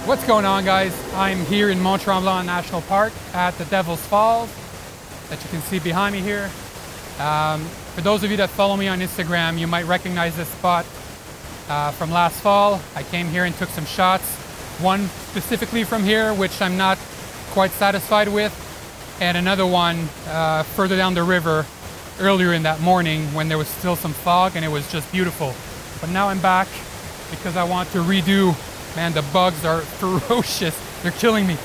What's going on, guys? I'm here in Mont-Tremblant National Park at the Devil's Falls that you can see behind me here. For those of you that follow me on Instagram, you might recognize this spot from last fall. I came here and took some shots, one specifically from here, which I'm not quite satisfied with, and another one further down the river earlier in that morning when there was still some fog and it was just beautiful. But now I'm back because I want to redo. Man, the bugs are ferocious. They're killing me.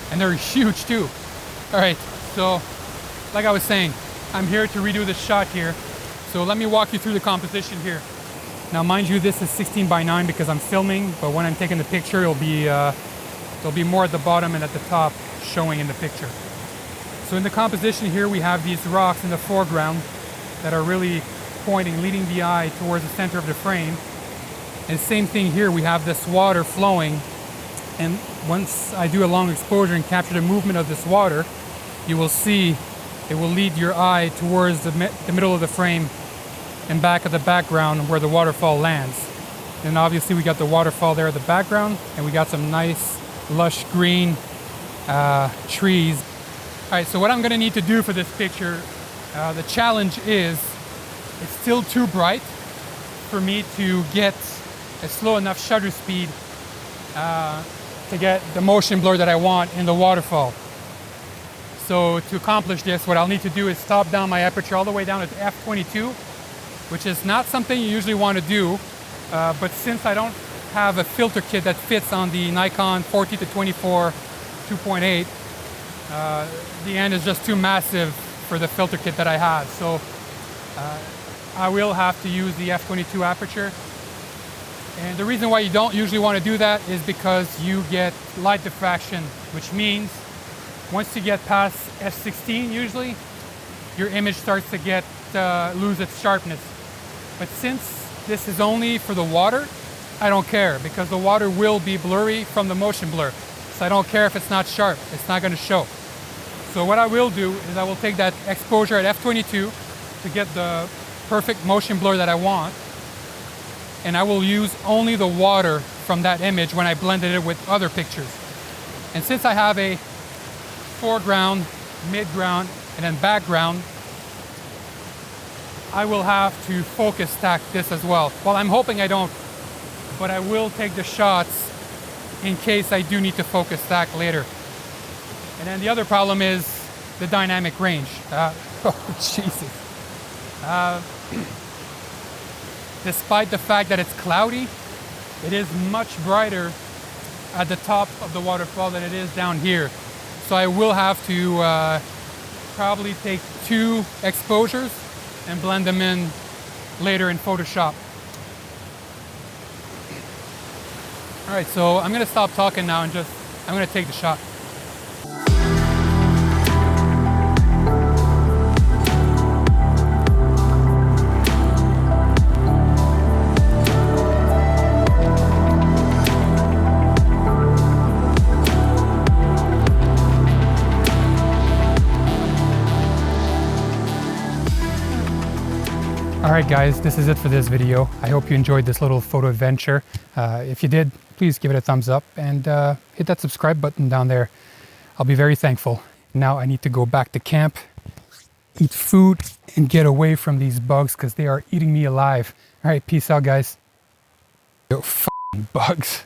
And they're huge too. All right, so like I was saying, I'm here to redo this shot here. So let me walk you through the composition here. Now, mind you, this is 16 by 9 because I'm filming, but when I'm taking the picture, there'll be more at the bottom and at the top showing in the picture. So in the composition here, we have these rocks in the foreground that are really pointing, leading the eye towards the center of the frame. And same thing here, we have this water flowing, and once I do a long exposure and capture the movement of this water, you will see it will lead your eye towards the middle of the frame and back of the background where the waterfall lands. And obviously we got the waterfall there at the background, and we got some nice lush green trees. All right, so what I'm gonna need to do for this picture, the challenge is it's still too bright for me to get a slow enough shutter speed to get the motion blur that I want in the waterfall. So to accomplish this, what I'll need to do is stop down my aperture all the way down to f/22, which is not something you usually want to do, but since I don't have a filter kit that fits on the Nikon 40-24 2.8, the end is just too massive for the filter kit that I have. So I will have to use the f/22 aperture. And the reason why you don't usually want to do that is because you get light diffraction, which means once you get past f/16 usually, your image starts to get lose its sharpness. But since this is only for the water, I don't care because the water will be blurry from the motion blur. So I don't care if it's not sharp, it's not going to show. So what I will do is I will take that exposure at f/22 to get the perfect motion blur that I want. And I will use only the water from that image when I blended it with other pictures. And since I have a foreground, midground, and then background, I will have to focus stack this as well. Well, I'm hoping I don't, but I will take the shots in case I do need to focus stack later. And then the other problem is the dynamic range. Oh, Jesus. Despite the fact that it's cloudy, it is much brighter at the top of the waterfall than it is down here. So I will have to probably take 2 exposures and blend them in later in Photoshop. All right, so I'm gonna stop talking now and I'm gonna take the shot. Alright guys, this is it for this video. I hope you enjoyed this little photo adventure. If you did, please give it a thumbs up and hit that subscribe button down there. I'll be very thankful. Now I need to go back to camp, eat food, and get away from these bugs because they are eating me alive. Alright, peace out guys. Yo, f***ing bugs.